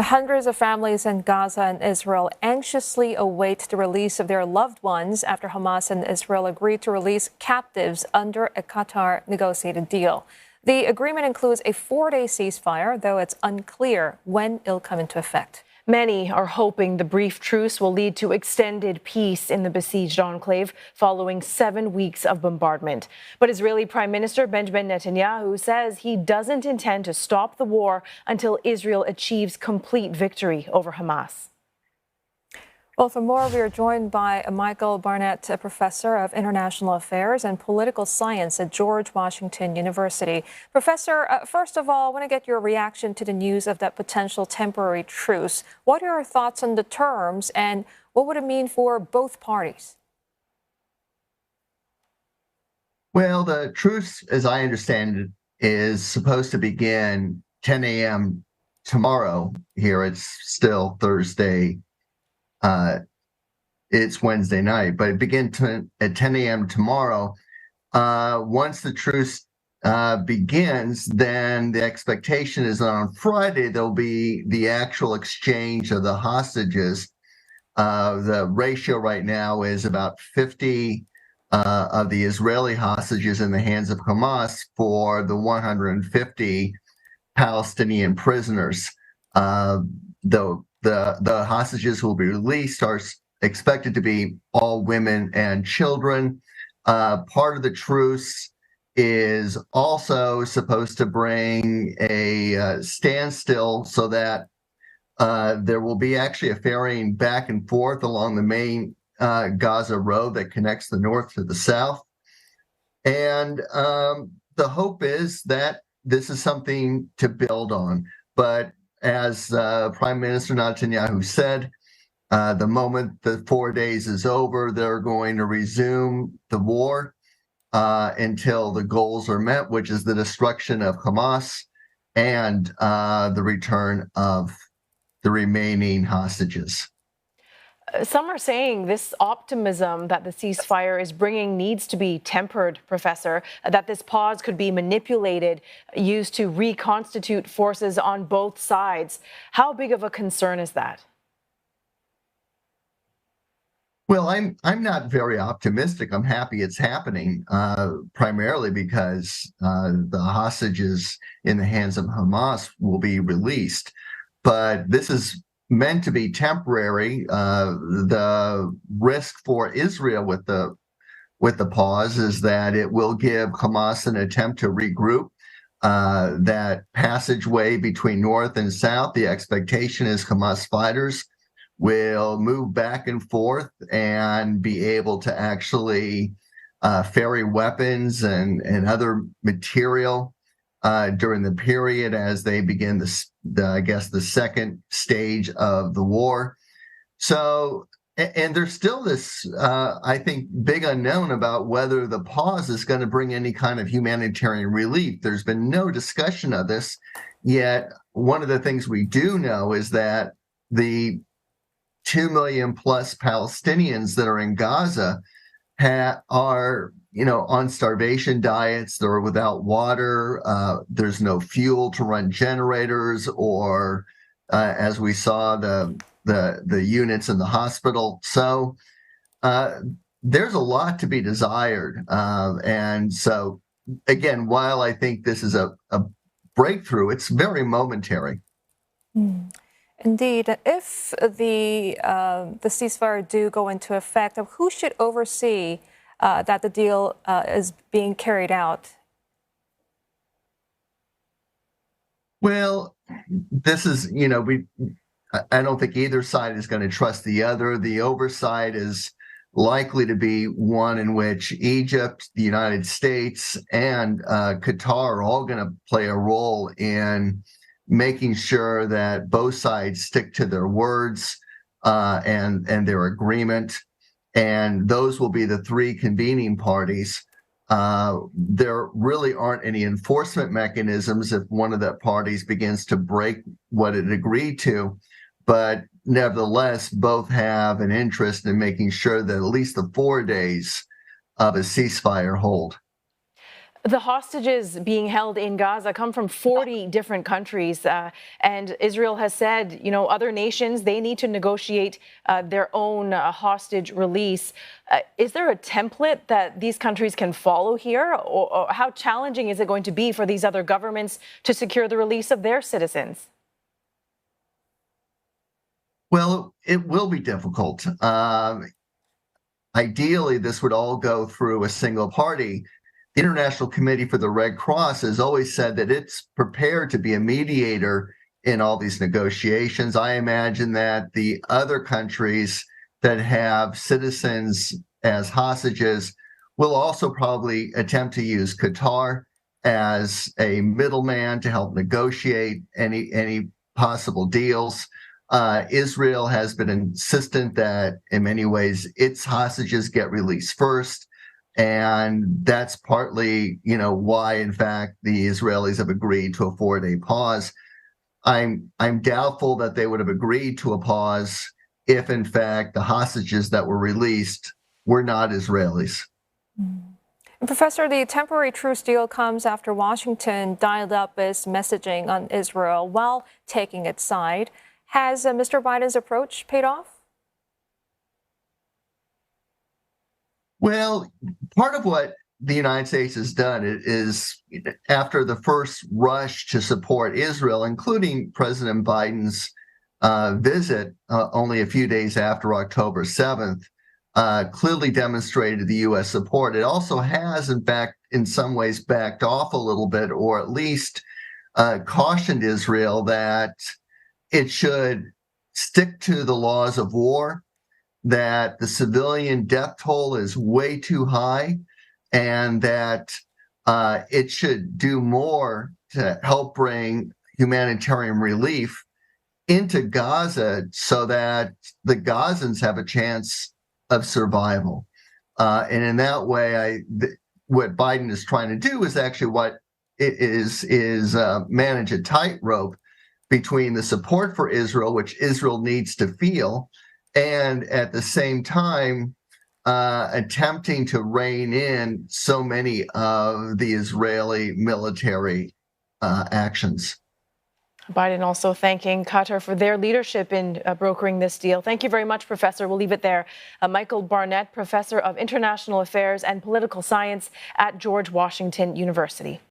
Hundreds of families in Gaza and Israel anxiously await the release of their loved ones after Hamas and Israel agreed to release captives under a Qatar negotiated deal. The agreement includes a 4-day ceasefire, though it's unclear when it'll come into effect. Many are hoping the brief truce will lead to extended peace in the besieged enclave following 7 weeks of bombardment. But Israeli Prime Minister Benjamin Netanyahu says he doesn't intend to stop the war until Israel achieves complete victory over Hamas. Well, for more, we are joined by Michael Barnett, a professor of international affairs and political science at George Washington University. Professor, first of all, I want to get your reaction to the news of that potential temporary truce. What are your thoughts on the terms and what would it mean for both parties? Well, the truce, as I understand it, is supposed to begin 10 a.m. tomorrow. Here it's still Thursday. It's Wednesday night, but it begins at 10 a.m. tomorrow. Once the truce begins, then the expectation is that on Friday there'll be the actual exchange of the hostages. The ratio right now is about 50 of the Israeli hostages in the hands of Hamas for the 150 Palestinian prisoners. The hostages who will be released are expected to be all women and children. Part of the truce is also supposed to bring a standstill so that there will be actually a ferrying back and forth along the main Gaza road that connects the north to the south. And the hope is that this is something to build on. But as Prime Minister Netanyahu said, the moment the 4 days is over, they're going to resume the war until the goals are met, which is the destruction of Hamas and the return of the remaining hostages. Some are saying this optimism that the ceasefire is bringing needs to be tempered, Professor, that this pause could be manipulated, used to reconstitute forces on both sides. How big of a concern is that? Well, I'm not very optimistic. I'm happy it's happening, primarily because the hostages in the hands of Hamas will be released. But this is meant to be temporary. The risk for Israel with the pause is that it will give Hamas an attempt to regroup. That passageway between north and south, the expectation is Hamas fighters will move back and forth and be able to actually ferry weapons and other material during the period as they begin the second stage of the war. So, and there's still this, I think, big unknown about whether the pause is going to bring any kind of humanitarian relief. There's been no discussion of this, yet one of the things we do know is that the 2 million plus Palestinians that are in Gaza are on starvation diets. They're without water. There's no fuel to run generators, or as we saw, the units in the hospital. So there's a lot to be desired. And so, again, while I think this is a breakthrough, it's very momentary. Indeed. If the ceasefire do go into effect, who should oversee that the deal is being carried out? Well, this is, I don't think either side is going to trust the other. The oversight is likely to be one in which Egypt, the United States, and Qatar are all going to play a role in making sure that both sides stick to their words and their agreement. And those will be the three convening parties. There really aren't any enforcement mechanisms if one of the parties begins to break what it agreed to. But nevertheless, both have an interest in making sure that at least the 4 days of a ceasefire hold. The hostages being held in Gaza come from 40 different countries, and Israel has said, other nations, they need to negotiate their own hostage release. Is there a template that these countries can follow here, or how challenging is it going to be for these other governments to secure the release of their citizens? Well, it will be difficult. Ideally, this would all go through a single party. The International Committee for the Red Cross has always said that it's prepared to be a mediator in all these negotiations. I imagine that the other countries that have citizens as hostages will also probably attempt to use Qatar as a middleman to help negotiate any possible deals. Israel has been insistent that in many ways its hostages get released first. And that's partly, why, in fact, the Israelis have agreed to a 4-day pause. I'm doubtful that they would have agreed to a pause if, in fact, the hostages that were released were not Israelis. And Professor, the temporary truce deal comes after Washington dialed up its messaging on Israel while taking its side. Has Mr. Biden's approach paid off? Well, part of what the United States has done is after the first rush to support Israel, including President Biden's visit only a few days after October 7th, clearly demonstrated the U.S. support. It also has, in fact, in some ways backed off a little bit, or at least cautioned Israel that it should stick to the laws of war, that the civilian death toll is way too high, and that it should do more to help bring humanitarian relief into Gaza so that the Gazans have a chance of survival. And in that way, what Biden is trying to do is actually what it is manage a tightrope between the support for Israel, which Israel needs to feel, and at the same time attempting to rein in so many of the Israeli military actions. Biden also thanking Qatar for their leadership in brokering this deal. Thank you very much, Professor. We'll leave it there. Michael Barnett, Professor of International Affairs and Political Science at George Washington University.